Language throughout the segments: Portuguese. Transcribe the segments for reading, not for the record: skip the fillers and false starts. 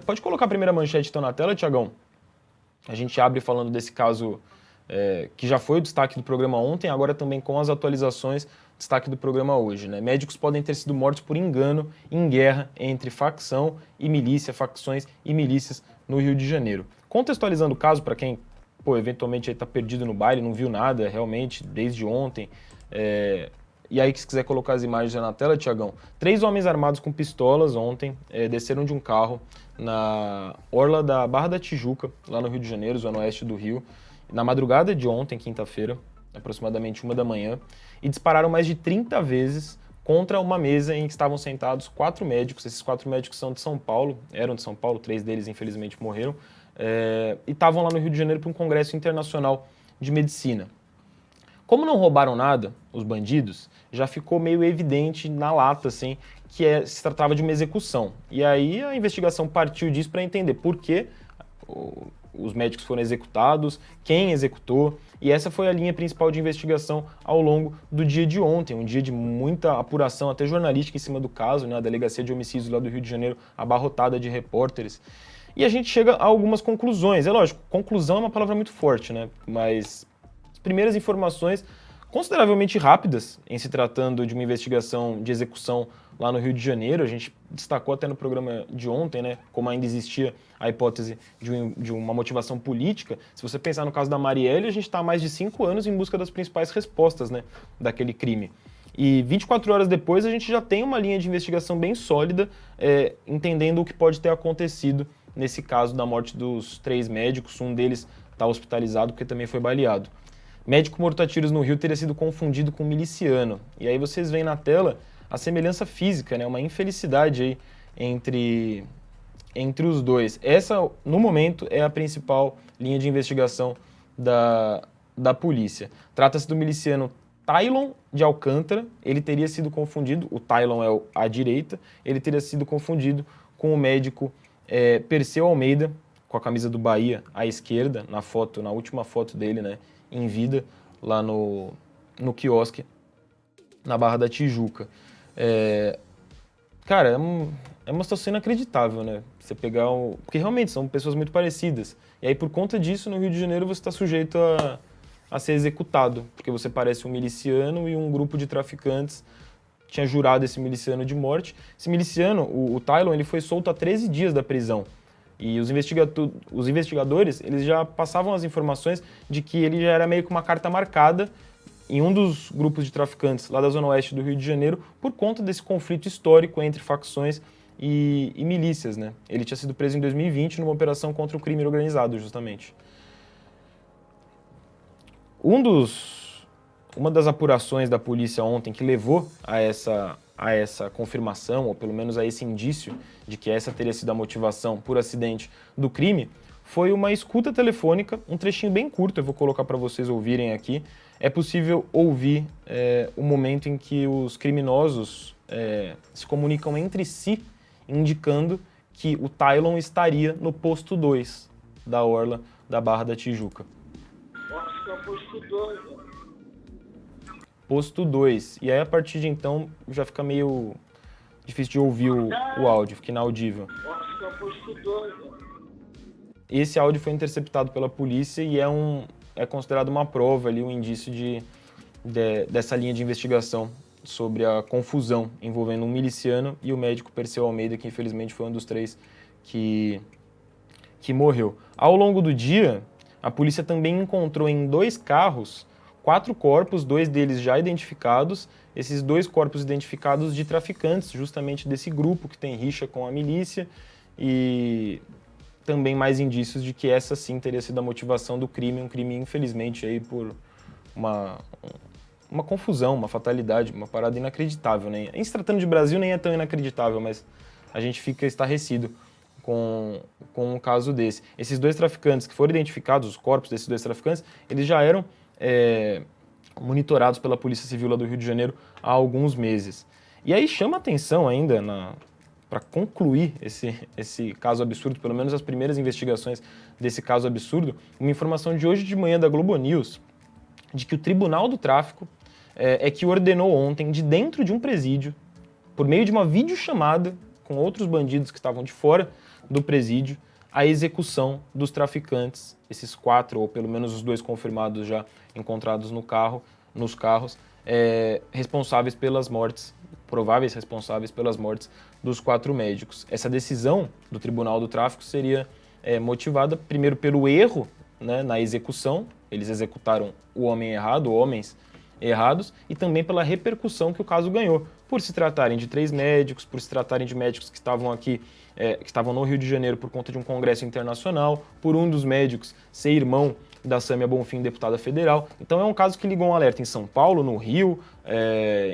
Pode colocar a primeira manchete então na tela, Tiagão? A gente abre falando desse caso que já foi o destaque do programa ontem, agora também com as atualizações, destaque do programa hoje, né? Médicos podem ter sido mortos por engano em guerra entre facção e milícia, facções e milícias no Rio de Janeiro. Contextualizando o caso, para quem, eventualmente está perdido no baile, não viu nada realmente desde ontem, e aí, se quiser colocar as imagens na tela, Tiagão. 3 homens armados com pistolas ontem desceram de um carro na orla da Barra da Tijuca, lá no Rio de Janeiro, zona oeste do Rio, na madrugada de ontem, quinta-feira, aproximadamente 1 da manhã, e dispararam mais de 30 vezes contra uma mesa em que estavam sentados 4 médicos. Esses 4 médicos são de São Paulo, eram de São Paulo, 3 deles infelizmente morreram, e estavam lá no Rio de Janeiro para um congresso internacional de medicina. Como não roubaram nada, os bandidos, já ficou meio evidente na lata, assim, que se tratava de uma execução. E aí a investigação partiu disso para entender por que os médicos foram executados, quem executou, e essa foi a linha principal de investigação ao longo do dia de ontem, um dia de muita apuração, até jornalística em cima do caso, né? A Delegacia de Homicídios lá do Rio de Janeiro abarrotada de repórteres. E a gente chega a algumas conclusões. É lógico, conclusão é uma palavra muito forte, né? Mas primeiras informações consideravelmente rápidas em se tratando de uma investigação de execução lá no Rio de Janeiro. A gente destacou até no programa de ontem, né, como ainda existia a hipótese de uma motivação política. Se você pensar no caso da Marielle, a gente está há mais de 5 anos em busca das principais respostas, né, daquele crime. E 24 horas depois a gente já tem uma linha de investigação bem sólida, entendendo o que pode ter acontecido nesse caso da morte dos 3 médicos. Um deles está hospitalizado porque também foi baleado. Médico morto a tiros no Rio teria sido confundido com miliciano. E aí vocês veem na tela a semelhança física, né? Uma infelicidade aí entre os dois. Essa, no momento, é a principal linha de investigação da polícia. Trata-se do miliciano Tailon de Alcântara. Ele teria sido confundido, o Tailon é à direita, ele teria sido confundido com o médico Perseu Almeida, com a camisa do Bahia à esquerda, na última foto dele, né? Em vida, lá no quiosque, na Barra da Tijuca. Cara, é uma situação inacreditável, né? Você pegar porque realmente são pessoas muito parecidas. E aí, por conta disso, no Rio de Janeiro, você está sujeito a ser executado, porque você parece um miliciano e um grupo de traficantes tinha jurado esse miliciano de morte. Esse miliciano, o Tailon, ele foi solto há 13 dias da prisão. E os investigadores, eles já passavam as informações de que ele já era meio que uma carta marcada em um dos grupos de traficantes lá da zona oeste do Rio de Janeiro por conta desse conflito histórico entre facções e milícias, né? Ele tinha sido preso em 2020 numa operação contra o crime organizado, justamente. Uma das apurações da polícia ontem que levou a essa confirmação, ou pelo menos a esse indício de que essa teria sido a motivação por acidente do crime, foi uma escuta telefônica, um trechinho bem curto, eu vou colocar para vocês ouvirem aqui. É possível ouvir o momento em que os criminosos se comunicam entre si, indicando que o Tailon estaria no posto 2 da orla da Barra da Tijuca. Acho que é o posto 2, né? Posto 2. E aí, a partir de então, já fica meio difícil de ouvir o áudio, fica inaudível. Acho que é o posto 2, né? Esse áudio foi interceptado pela polícia e é considerado uma prova ali, um indício dessa linha de investigação sobre a confusão envolvendo um miliciano e o médico Perseu Almeida, que infelizmente foi um dos 3 que morreu. Ao longo do dia, a polícia também encontrou em 2 carros 4 corpos, 2 deles já identificados, esses 2 corpos identificados de traficantes, justamente desse grupo que tem rixa com a milícia, e também mais indícios de que essa sim teria sido a motivação do crime, um crime infelizmente aí por uma confusão, uma fatalidade, uma parada inacreditável, né? Em se tratando de Brasil nem é tão inacreditável, mas a gente fica estarrecido com um caso desse. Esses 2 traficantes que foram identificados, os corpos desses 2 traficantes, eles já eram monitorados pela Polícia Civil lá do Rio de Janeiro há alguns meses. E aí chama atenção ainda, para concluir esse caso absurdo, pelo menos as primeiras investigações desse caso absurdo, uma informação de hoje de manhã da Globo News, de que o Tribunal do Tráfico que ordenou ontem, de dentro de um presídio, por meio de uma videochamada com outros bandidos que estavam de fora do presídio a execução dos traficantes, esses 4, ou pelo menos os 2 confirmados já encontrados nos carros, responsáveis pelas mortes, prováveis responsáveis pelas mortes dos 4 médicos. Essa decisão do Tribunal do Tráfico seria motivada primeiro pelo erro, né, na execução, eles executaram o homem errado, homens errados, e também pela repercussão que o caso ganhou, por se tratarem de 3 médicos, por se tratarem de médicos que estavam aqui, que estavam no Rio de Janeiro por conta de um congresso internacional, por um dos médicos ser irmão da Sâmia Bonfim, deputada federal. Então é um caso que ligou um alerta em São Paulo, no Rio,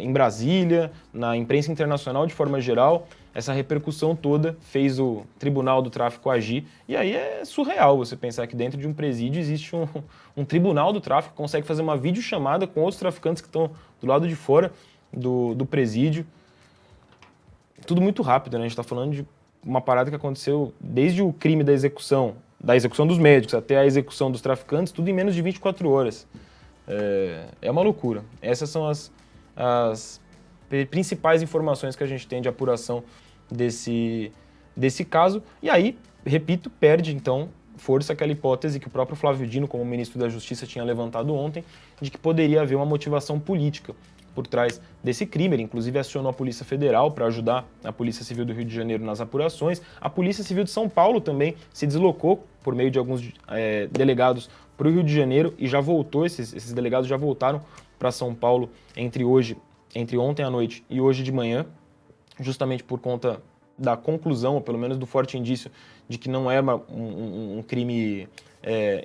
em Brasília, na imprensa internacional de forma geral. Essa repercussão toda fez o Tribunal do Tráfico agir, e aí é surreal você pensar que dentro de um presídio existe um Tribunal do Tráfico que consegue fazer uma videochamada com outros traficantes que estão do lado de fora do presídio. Tudo muito rápido, né? A gente está falando de uma parada que aconteceu desde o crime da execução dos médicos até a execução dos traficantes, tudo em menos de 24 horas. É uma loucura. Essas são as principais informações que a gente tem de apuração desse caso. E aí, repito, perde então força aquela hipótese que o próprio Flávio Dino, como ministro da Justiça, tinha levantado ontem, de que poderia haver uma motivação política por trás desse crime. Ele, inclusive, acionou a Polícia Federal para ajudar a Polícia Civil do Rio de Janeiro nas apurações. A Polícia Civil de São Paulo também se deslocou por meio de alguns delegados para o Rio de Janeiro e já voltou, esses delegados já voltaram para São Paulo entre ontem à noite e hoje de manhã, justamente por conta da conclusão, ou pelo menos do forte indício, de que não era um crime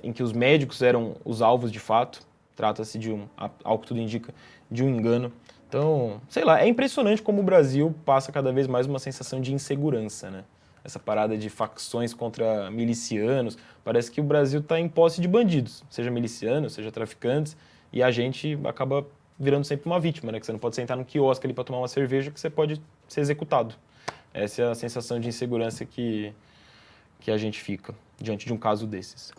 em que os médicos eram os alvos de fato. Trata-se de ao que tudo indica, de um engano. Então, sei lá, é impressionante como o Brasil passa cada vez mais uma sensação de insegurança, né? Essa parada de facções contra milicianos. Parece que o Brasil está em posse de bandidos, seja milicianos, seja traficantes, e a gente acaba virando sempre uma vítima, né? Que você não pode sentar no quiosque ali para tomar uma cerveja que você pode ser executado. Essa é a sensação de insegurança que a gente fica diante de um caso desses.